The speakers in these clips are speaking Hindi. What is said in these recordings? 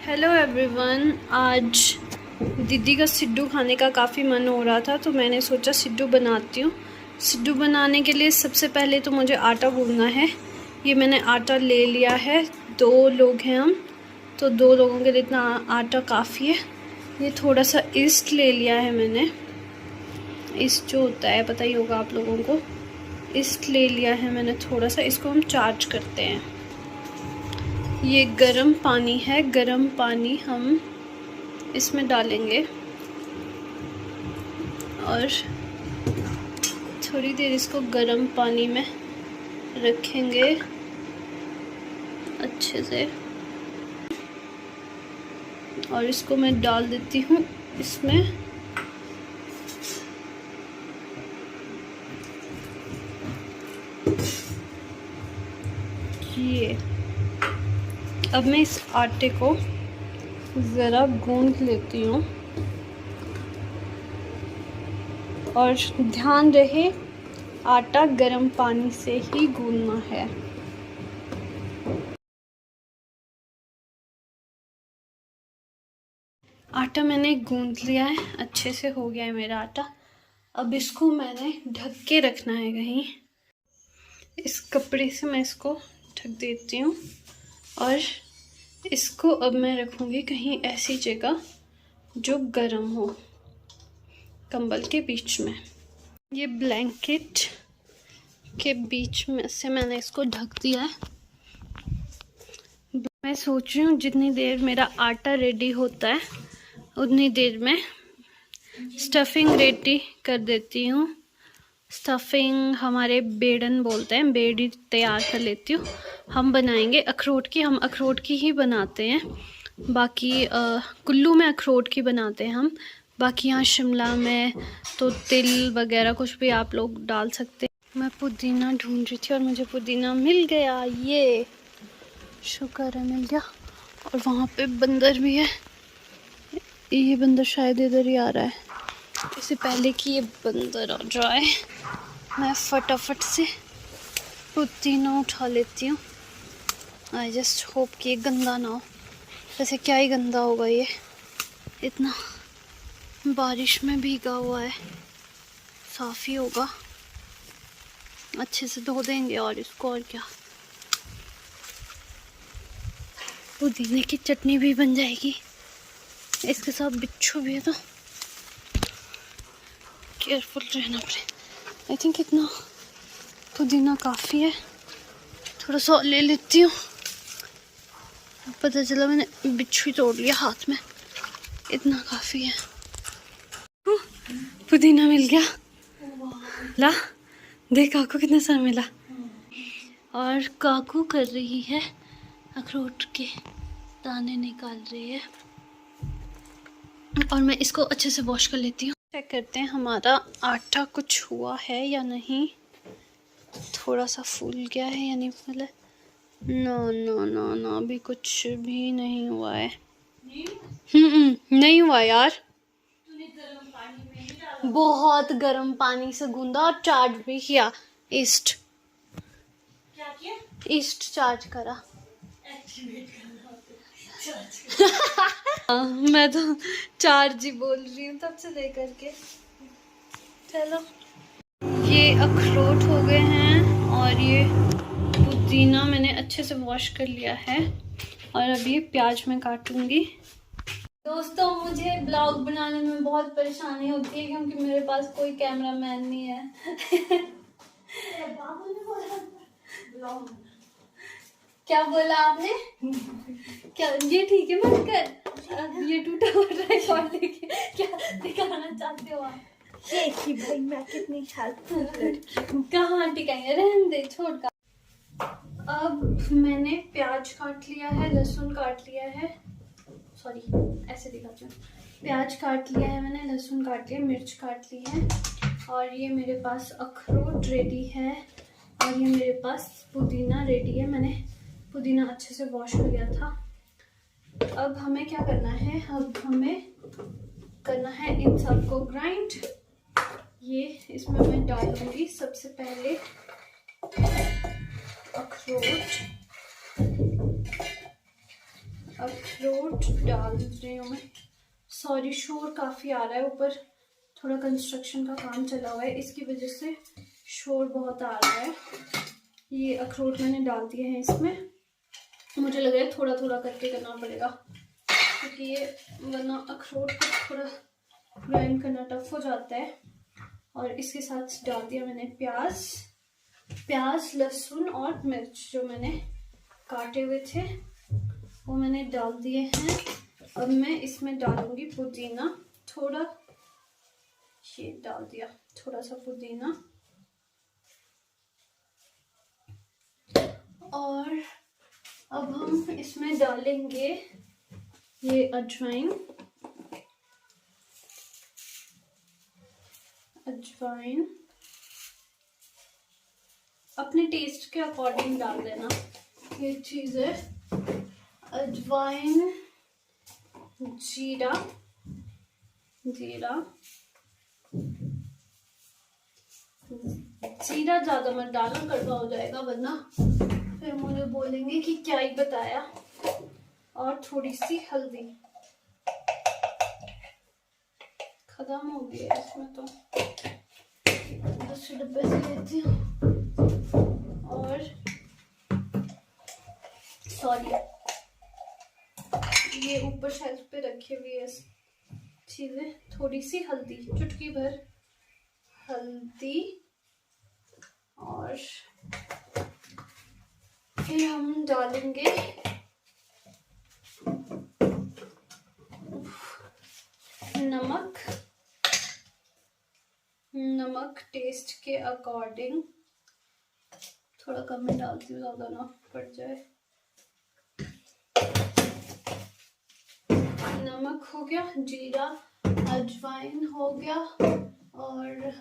Hello everyone. आज दीदी का सिड्डू खाने का काफ़ी मन हो रहा था तो मैंने सोचा सिड्डू बनाती हूँ। सिड्डू बनाने के लिए सबसे पहले तो मुझे आटा गूंदना है। ये मैंने आटा ले लिया है, 2 लोग हैं हम, तो 2 लोगों के लिए इतना आटा काफ़ी है। ये थोड़ा सा ईस्ट ले लिया है मैंने। ईस्ट जो होता है पता ही होगा आप लोगों को। ईस्ट ले लिया है मैंने थोड़ा सा, इसको हम चार्ज करते हैं। ये गरम पानी है, गरम पानी हम इसमें डालेंगे और थोड़ी देर इसको गरम पानी में रखेंगे अच्छे से। और इसको मैं डाल देती हूँ इसमें। ये अब मैं इस आटे को ज़रा गूंद लेती हूँ और ध्यान रहे आटा गर्म पानी से ही गूंदना है। आटा मैंने गूंद लिया है, अच्छे से हो गया है मेरा आटा। अब इसको मैंने ढक के रखना है कहीं। इस कपड़े से मैं इसको ढक देती हूँ और इसको अब मैं रखूँगी कहीं ऐसी जगह जो गर्म हो, कंबल के बीच में। ये ब्लैंकेट के बीच में से मैंने इसको ढक दिया है। मैं सोच रही हूँ जितनी देर मेरा आटा रेडी होता है उतनी देर में स्टफिंग रेडी कर देती हूँ। स्टफिंग हमारे बेड़न बोलते हैं, बेड़ी तैयार कर लेती हूँ। हम बनाएंगे अखरोट की, हम अखरोट की ही बनाते हैं। बाकी कुल्लू में अखरोट की बनाते हैं हम, बाकी यहाँ शिमला में तो तिल वगैरह कुछ भी आप लोग डाल सकते हैं। मैं पुदीना ढूंढ रही थी और मुझे पुदीना मिल गया, ये शुक्र है मिल गया। और वहाँ पे बंदर भी है, ये बंदर शायद इधर ही आ रहा है। इससे पहले कि ये बंदर आ जाए मैं फटाफट से पुदीना उठा लेती हूँ। आई जस्ट होप कि ये गंदा ना हो। वैसे क्या ही गंदा होगा, ये इतना बारिश में भीगा हुआ है, साफ ही होगा। अच्छे से धो देंगे और इसको, और क्या, पुदीने की चटनी भी बन जाएगी। इसके साथ बिच्छू भी है तो केयरफुल रहना पड़े। आई थिंक इतना पुदीना काफ़ी है, थोड़ा सा ले लेती हूँ। पता चला मैंने बिच्छू ही तोड़ लिया हाथ में, इतना काफ़ी है। पुदीना मिल गया, ला देख काकू कितना सारा मिला। और काकू कर रही है अखरोट के दाने निकाल रही है और मैं इसको अच्छे से वॉश कर लेती हूँ। चेक करते हैं हमारा आटा कुछ हुआ है या नहीं, थोड़ा सा फूल गया है या नहीं फूला। नो नो नो नो, अभी कुछ भी नहीं हुआ है। नहीं हुआ यार, बहुत गर्म पानी से गूंदा और चार्ज भी किया। ईस्ट क्या किया? ईस्ट चार्ज करा। मैं तो चार्ज ही बोल रही हूँ तब से लेकर के। चलो, ये अखरोट हो गए हैं और ये पुदीना मैंने अच्छे से वॉश कर लिया है और अभी प्याज मैं काटूंगी। दोस्तों, मुझे ब्लॉग बनाने में बहुत परेशानी होती है क्योंकि मेरे पास कोई कैमरामैन नहीं है। क्या बोला आपने? क्या ये ठीक है मत कर। अब ये टूटा हुआ ट्राइपॉड लेके क्या दिखाना चाहते हो आप? कि भाई मैं कितनी हेल्पफुल लड़की हूँ। कहाँ टिकाएंगे, रहने दे, छोड़ का। अब मैंने प्याज काट लिया है, लहसुन काट लिया है, सॉरी ऐसे दिखाती हूँ। प्याज काट लिया है मैंने, लहसुन काट लिया, मिर्च काट ली है और ये मेरे पास अखरोट रेडी है और ये मेरे पास पुदीना रेडी है। मैंने पुदीना अच्छे से वॉश कर लिया था। अब हमें क्या करना है, अब हमें करना है इन सबको ग्राइंड। ये इसमें मैं डालूंगी सबसे पहले अखरोट अखरोट डाल रही हूँ मैं। सॉरी, शोर काफ़ी आ रहा है, ऊपर थोड़ा कंस्ट्रक्शन का काम चला हुआ है, इसकी वजह से शोर बहुत आ रहा है। ये अखरोट मैंने डाल दिए हैं इसमें। मुझे लग रहा है थोड़ा थोड़ा करके करना पड़ेगा, क्योंकि ये वरना अखरोट को थोड़ा ग्राइंड करना टफ हो जाता है। और इसके साथ डाल दिया मैंने प्याज, लहसुन और मिर्च जो मैंने काटे हुए थे वो मैंने डाल दिए हैं। अब मैं इसमें डालूंगी पुदीना, थोड़ा ये डाल दिया, थोड़ा सा पुदीना। और अब हम इसमें डालेंगे ये अजवाइन अपने टेस्ट के अकॉर्डिंग डाल देना। ये चीज़ है अजवाइन, जीरा ज़्यादा मत डालना, कड़वा हो जाएगा वरना फिर मुझे बोलेंगे कि क्या ही बताया। और थोड़ी सी हल्दी, खत्म हो गई है इसमें तो दूसरे डब्बे से लेती हूँ। और सॉरी, ये ऊपर शेल्फ पे रखी हुई है चीजें। थोड़ी सी हल्दी, चुटकी भर हल्दी, और फिर हम डालेंगे नमक टेस्ट के अकॉर्डिंग। थोड़ा कम में डालती हूँ, ज़्यादा ना पड़ जाए। नमक हो गया, जीरा अजवाइन हो गया, और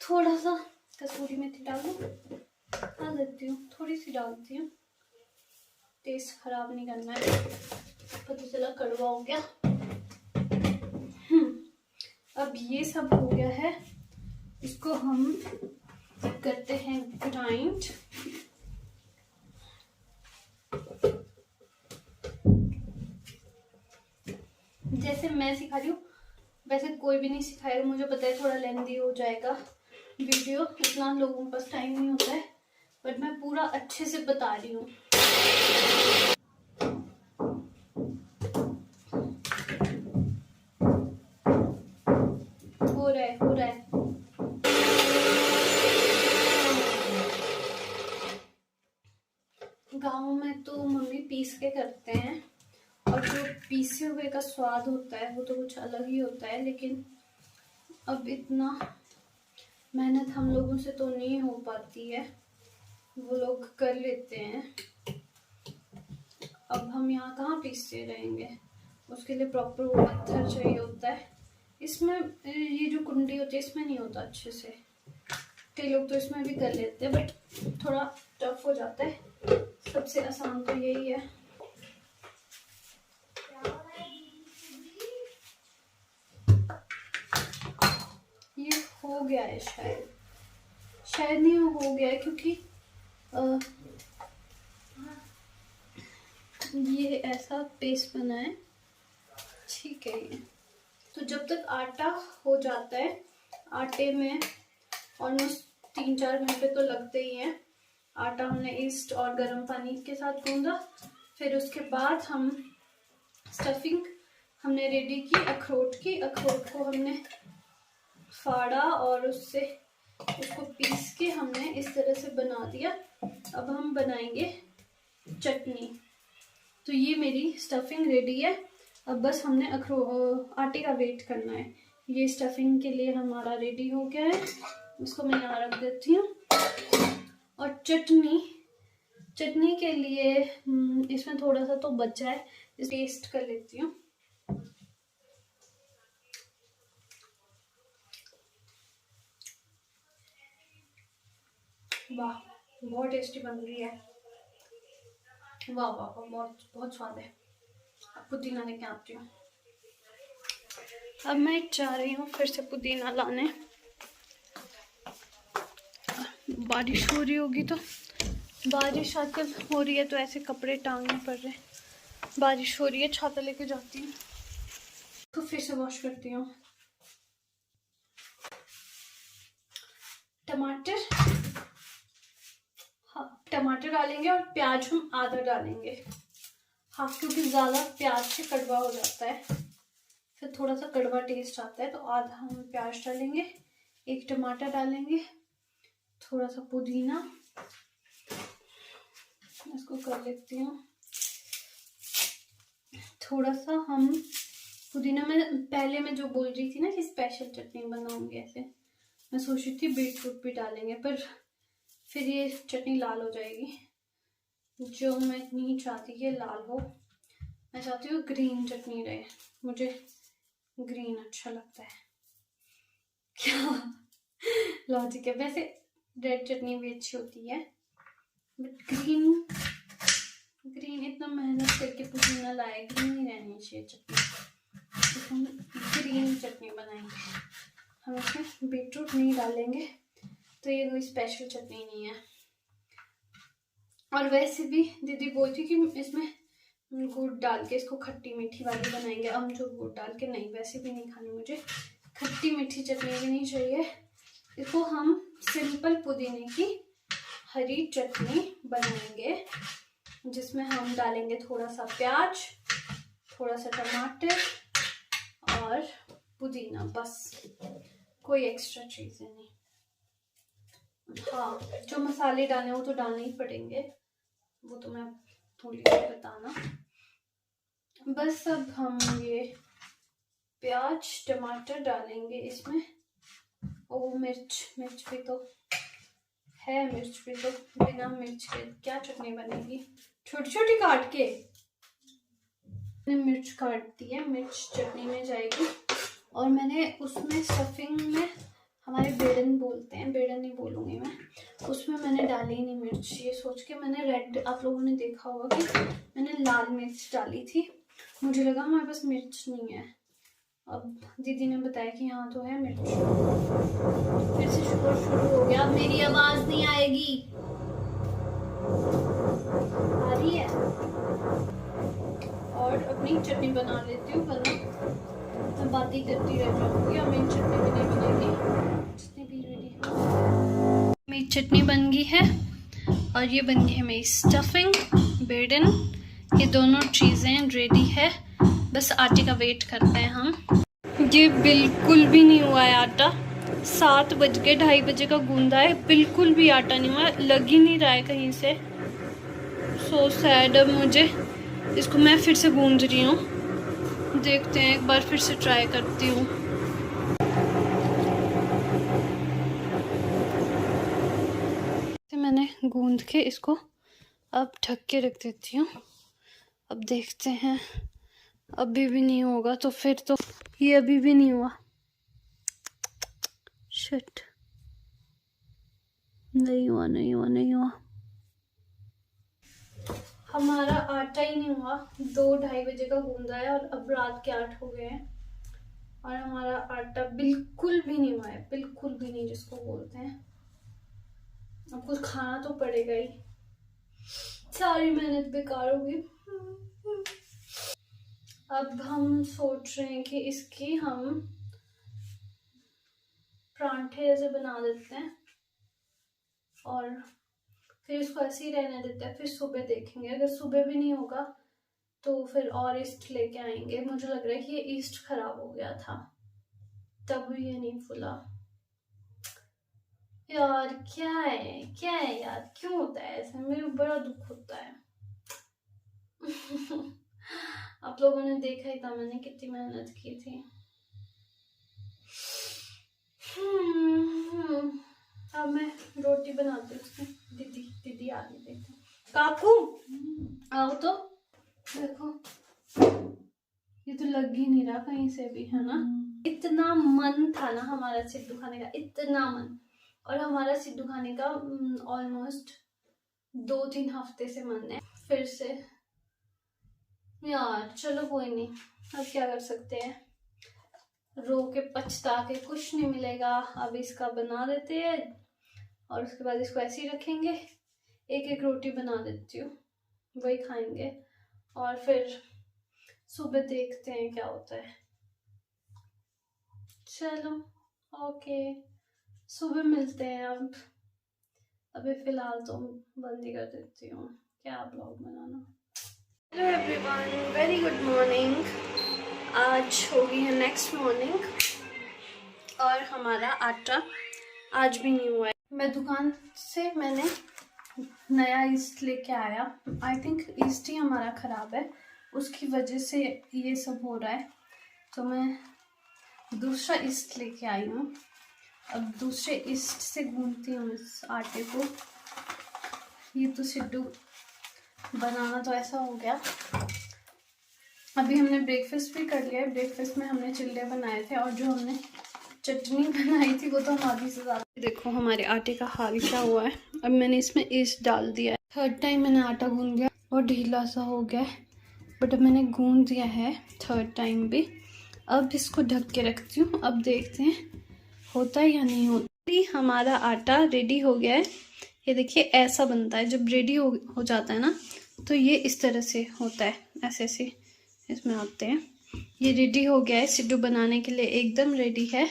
थोड़ा सा कसूरी मेथी डाल देती हूँ, थोड़ी सी डालती हूँ, टेस्ट खराब नहीं करना है। पता चला कड़वा हो गया। अब ये सब हो गया है, इसको हम करते हैं ग्राइंड। जैसे मैं सिखा रही हूँ वैसे कोई भी नहीं सिखाएगा। मुझे पता है थोड़ा लेंदी हो जाएगा वीडियो, इतना लोगों के पास टाइम नहीं होता है, बट मैं पूरा अच्छे से बता रही हूँ। हो रहा है। गाँव में तो मम्मी पीस के करते हैं, और जो पीसे हुए का स्वाद होता है वो तो कुछ अलग ही होता है, लेकिन अब इतना मेहनत हम लोगों से तो नहीं हो पाती है, वो लोग कर लेते हैं। अब हम यहाँ कहाँ पीसते रहेंगे, उसके लिए प्रॉपर वो पत्थर चाहिए होता है। इसमें ये जो कुंडी होती है इसमें नहीं होता अच्छे से, कई लोग तो इसमें भी कर लेते हैं, बट थोड़ा टफ हो जाता है। सबसे आसान तो यही है। ये हो गया है, शायद नहीं हो गया है, क्योंकि ये ऐसा पेस्ट बना है, ठीक है। ये तो जब तक आटा हो जाता है, आटे में ऑलमोस्ट 3-4 घंटे तो लगते ही हैं। आटा हमने ईस्ट और गर्म पानी के साथ गूंदा, फिर उसके बाद हम स्टफिंग हमने रेडी की अखरोट को हमने फाड़ा और उसको पीस के हमने इस तरह से बना दिया। अब हम बनाएंगे चटनी। तो ये मेरी स्टफिंग रेडी है, अब बस हमने आटे का वेट करना है। ये स्टफिंग के लिए हमारा रेडी हो गया है, उसको मैं यहाँ रख देती हूँ। और चटनी के लिए इसमें थोड़ा सा तो बचा है, इस टेस्ट कर लेती हूँ। वाह, बहुत टेस्टी बन रही है। वाह वाह वाह, बहुत स्वाद है। पुदीना लेके आती हूँ। अब मैं जा रही हूँ फिर से पुदीना लाने। बारिश हो रही होगी तो बारिश आजकल हो रही है तो ऐसे कपड़े टांगने पड़ रहे हैं। बारिश हो रही है, छाता लेके जाती हूँ तो फिर से वॉश करती हूँ। टमाटर, हाँ टमाटर डालेंगे और प्याज हम आधा डालेंगे, हाँ क्योंकि ज़्यादा प्याज से कड़वा हो जाता है, फिर थोड़ा सा कड़वा टेस्ट आता है, तो आधा हम प्याज डालेंगे, एक टमाटर डालेंगे, थोड़ा सा पुदीना, इसको कर लेती हूँ। थोड़ा सा हम पुदीना में पहले मैं जो बोल रही थी ना कि स्पेशल चटनी बनाऊंगी, ऐसे मैं सोच रही थी बीटरूट भी डालेंगे, पर फिर ये चटनी लाल हो जाएगी, जो मैं नहीं चाहती कि लाल हो। मैं चाहती हूँ ग्रीन चटनी रहे, मुझे ग्रीन अच्छा लगता है। क्या लॉजिक है, वैसे रेड चटनी भी अच्छी होती है, बट ग्रीन इतना मेहनत करके पुदीना लाए, ग्रीन नहीं रहनी चाहिए चटनी, तो हम ग्रीन चटनी बनाएंगे। हम इसमें बीटरूट नहीं डालेंगे तो ये कोई स्पेशल चटनी नहीं है। और वैसे भी दीदी बोलती कि इसमें गुड़ डाल के इसको खट्टी मीठी वाली बनाएंगे, हम जो गुड़ डाल के नहीं, वैसे भी नहीं खानी मुझे, खट्टी मीठी चटनी भी नहीं चाहिए। इसको हम सिंपल पुदीने की हरी चटनी बनाएंगे, जिसमें हम डालेंगे थोड़ा सा प्याज, थोड़ा सा टमाटर और पुदीना, बस कोई एक्स्ट्रा चीज़ें नहीं। हाँ जो मसाले डालने वो तो डालने ही पड़ेंगे, वो तो मैं थोड़ी देर बताना। बस अब हम ये प्याज टमाटर डालेंगे इसमें, और मिर्च भी तो है, मिर्च भी तो, बिना मिर्च के क्या चटनी बनेगी। छोटी छोटी काट के मैंने मिर्च काट दी है, मिर्च चटनी में जाएगी। और मैंने उसमें स्टफिंग में, हमारे बेड़न बोलते हैं, बेड़न नहीं बोलूँगी मैं, उसमें मैंने डाली नहीं मिर्च, ये सोच के मैंने रेड, आप लोगों ने देखा होगा कि मैंने लाल मिर्च डाली थी, मुझे लगा हमारे पास मिर्च नहीं है, अब दीदी ने बताया कि हाँ तो है मिर्च। फिर से शुरू हो गया, मेरी आवाज़ नहीं आएगी, आ रही है। और अपनी चटनी बना लेती हूँ, वरना मैं बातें करती रह जाऊँगी और मेरी चटनी भी नहीं बनेगी। चटनी भी रेडी, मेरी चटनी बन गई है और ये बन गई है मेरी स्टफिंग, बेड़न, ये दोनों चीज़ें रेडी है, बस आटे का वेट करते हैं हम। ये बिल्कुल भी नहीं हुआ है आटा, 7 बज के 2:30 बजे का गूंदा है, बिल्कुल भी आटा नहीं हुआ, लग ही नहीं रहा है कहीं से, सो सैड। अब मुझे इसको मैं फिर से गूंद रही हूँ, देखते हैं एक बार फिर से ट्राई करती हूँ। मैंने गूंद के इसको अब ढक के रख देती हूँ, अब देखते हैं, अभी भी नहीं होगा तो फिर तो, ये अभी भी नहीं हुआ, शिट, नहीं हुआ। हमारा आटा ही नहीं हुआ, 2-2:30 बजे का गूंदा है और अब रात के 8 हो गए हैं और हमारा आटा बिल्कुल भी नहीं हुआ है, बिल्कुल भी नहीं, जिसको बोलते हैं। अब कुछ खाना तो पड़ेगा ही, सारी मेहनत बेकार होगी। अब हम सोच रहे हैं कि इसकी हम परांठे जैसे बना देते हैं और फिर इसको ऐसे ही रहने देते हैं, फिर सुबह देखेंगे, अगर सुबह भी नहीं होगा तो फिर और ईस्ट लेके आएंगे। मुझे लग रहा है कि ये ईस्ट खराब हो गया था, तब ये नहीं फूला। यार क्या है यार, क्यों होता है ऐसा, मेरे बड़ा दुख होता है। आप लोगों ने देखा ही था मैंने कितनी मेहनत की थी। अब मैं रोटी बनाती हूँ, दीदी आ गई, देखो काकू आओ तो, देखो ये तो लग ही नहीं रहा कहीं से भी, है ना। इतना मन था ना हमारा सिद्धू खाने का, इतना मन, और हमारा सिद्धू खाने का ऑलमोस्ट 2-3 हफ्ते से मन है फिर से। यार चलो कोई नहीं, अब क्या कर सकते हैं, रो के पछता के कुछ नहीं मिलेगा। अब इसका बना देते हैं और उसके बाद इसको ऐसे ही रखेंगे, एक एक रोटी बना देती हूँ, वही खाएंगे और फिर सुबह देखते हैं क्या होता है। चलो ओके, सुबह मिलते हैं। अब अभी फ़िलहाल तो बंद ही कर देती हूँ क्या ब्लॉग बनाना। Hello everyone, very good morning. आज हो गई है नेक्स्ट मॉर्निंग और हमारा आटा आज भी नहीं हुआ है। मैं दुकान से मैंने नया ईस्ट लेके आया। आई थिंक ईस्ट ही हमारा ख़राब है, उसकी वजह से ये सब हो रहा है। तो मैं दूसरा ईस्ट लेके आई हूँ। अब दूसरे ईस्ट से गूंथती हूँ इस आटे को। ये तो सिड्डू बनाना तो ऐसा हो गया। अभी हमने ब्रेकफास्ट भी कर लिया है। ब्रेकफास्ट में हमने चिल्ले बनाए थे और जो हमने चटनी बनाई थी वो तो हम आधी से ज़्यादा। देखो हमारे आटे का हाल क्या हुआ है। अब मैंने इसमें ईस्ट डाल दिया है। थर्ड टाइम मैंने आटा गूंद दिया और ढीला सा हो गया है, बट अब मैंने गूंद दिया है थर्ड टाइम भी। अब इसको ढक के रखती हूँ। अब देखते हैं होता है या नहीं होता। हमारा आटा रेडी हो गया है। ये देखिए ऐसा बनता है जब रेडी हो जाता है ना, तो ये इस तरह से होता है, ऐसे ऐसे इसमें आते हैं। ये रेडी हो गया है सिड्डू बनाने के लिए, एकदम रेडी है।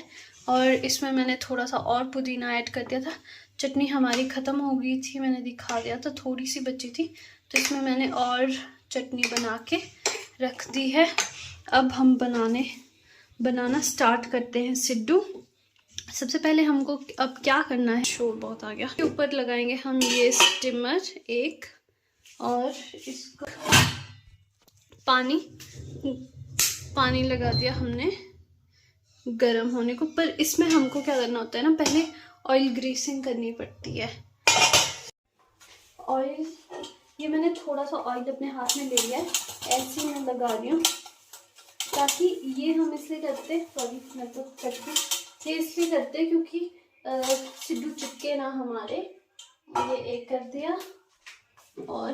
और इसमें मैंने थोड़ा सा और पुदीना ऐड कर दिया था। चटनी हमारी ख़त्म हो गई थी, मैंने दिखा दिया था, थोड़ी सी बची थी, तो इसमें मैंने और चटनी बना के रख दी है। अब हम बनाना स्टार्ट करते हैं सिड्डू। सबसे पहले हमको अब क्या करना है, शोर बहुत आ गया। ऊपर लगाएंगे हम ये स्टीमर एक, और इसको पानी लगा दिया हमने गरम होने को। पर इसमें हमको क्या करना होता है ना, पहले ऑयल ग्रीसिंग करनी पड़ती है। ऑयल, ये मैंने थोड़ा सा ऑयल अपने हाथ में ले लिया है, ऐसे ही मैं लगा रही हूँ, ताकि ये हम इसलिए करते, सॉरी मैं तो करती, ये इसलिए करते क्योंकि सिड्डू चिपके ना हमारे। ये एक कर दिया और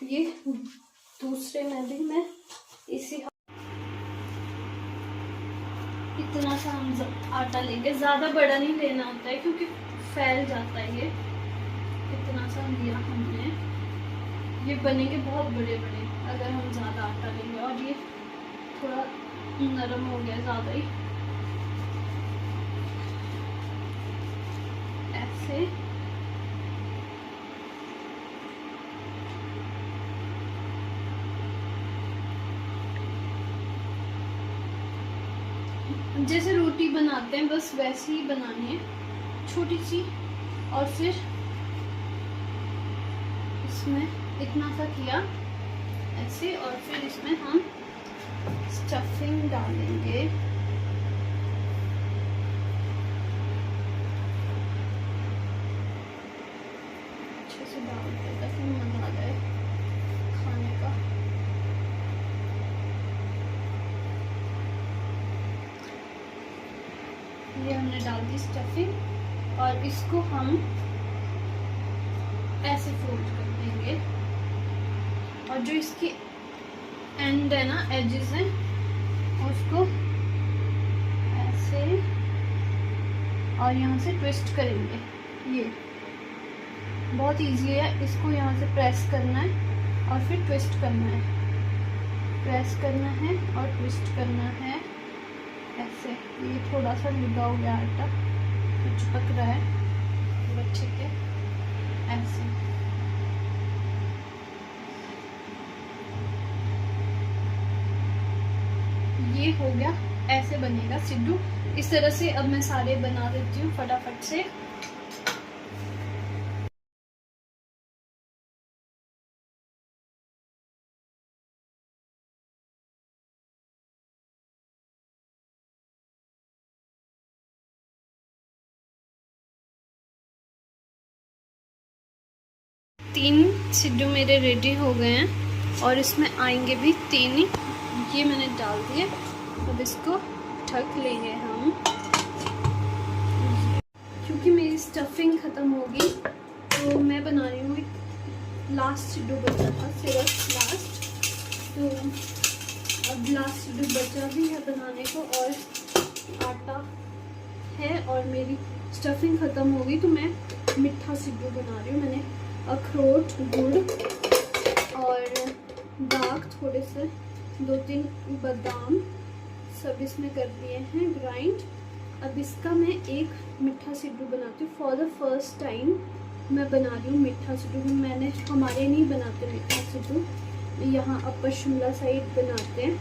ये दूसरे में भी मैं इसी इतना सा हम आटा लेंगे। ज़्यादा बड़ा नहीं लेना होता है क्योंकि फैल जाता है ये। इतना सा लिया हमने, ये बनेंगे बहुत बड़े बड़े अगर हम ज़्यादा आटा लेंगे। और ये थोड़ा नरम हो गया ज़्यादा ही, ऐसे। जैसे रोटी बनाते हैं बस वैसे ही बनानी है, छोटी सी। और फिर इसमें इतना सा किया ऐसे, और फिर इसमें हम स्टफिंग डालेंगे। अच्छे से डालते हैं ताकि मजा आ जाए खाने का। ये हमने डाल दी स्टफिंग और इसको हम ऐसे फोल्ड कर देंगे। और जो इसकी एंड है ना, एजेस हैं, उसको ऐसे और यहाँ से ट्विस्ट करेंगे। ये बहुत इजी है, इसको यहाँ से प्रेस करना है और फिर ट्विस्ट करना है, प्रेस करना है और ट्विस्ट करना है ऐसे। ये थोड़ा सा लगा हो गया आटा, तो चिपक रहा है बच्चे के, ऐसे। ये हो गया, ऐसे बनेगा सिड्डू। इस तरह से अब मैं सारे बना देती हूँ फटाफट से। तीन सिड्डू मेरे रेडी हो गए हैं और इसमें आएंगे भी तीन ही। ये मैंने डाल दिए। अब इसको ढक लेंगे हम, क्योंकि मेरी स्टफिंग ख़त्म होगी तो मैं बना रही हूँ। लास्ट सिड्डू बचा था, सिर्फ लास्ट, तो अब लास्ट सिड्डू बचा भी है बनाने को और आटा है और मेरी स्टफिंग ख़त्म होगी, तो मैं मीठा सिड्डू बना रही हूँ। मैंने अखरोट, गुड़ और दाग थोड़े से, 2-3 बादाम सब इसमें कर दिए हैं ग्राइंड। अब इसका मैं एक मीठा सिड्डू बनाती हूँ। फॉर द फर्स्ट टाइम मैं बना रही हूँ मीठा सिड्डू। मैंने हमारे नहीं बनाते मीठा सिड्डू, यहाँ अपर शिमला साइड बनाते हैं,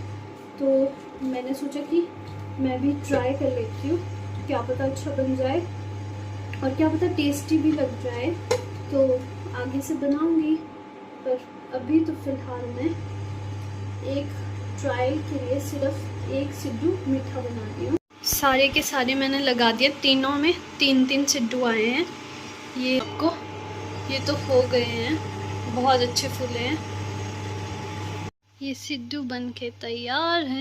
तो मैंने सोचा कि मैं भी ट्राई कर लेती हूँ, क्या पता अच्छा बन जाए और क्या पता टेस्टी भी लग जाए, तो आगे से बनाऊंगी। पर अभी तो फ़िलहाल मैं एक ट्रायल के लिए सिर्फ एक सिड्डू मीठा बना रही हूँ। सारे के सारे मैंने लगा दिए, तीनों में 3-3 सिड्डू आए हैं। ये आपको, ये तो हो गए हैं, बहुत अच्छे फूले हैं। ये सिड्डू बन के तैयार है।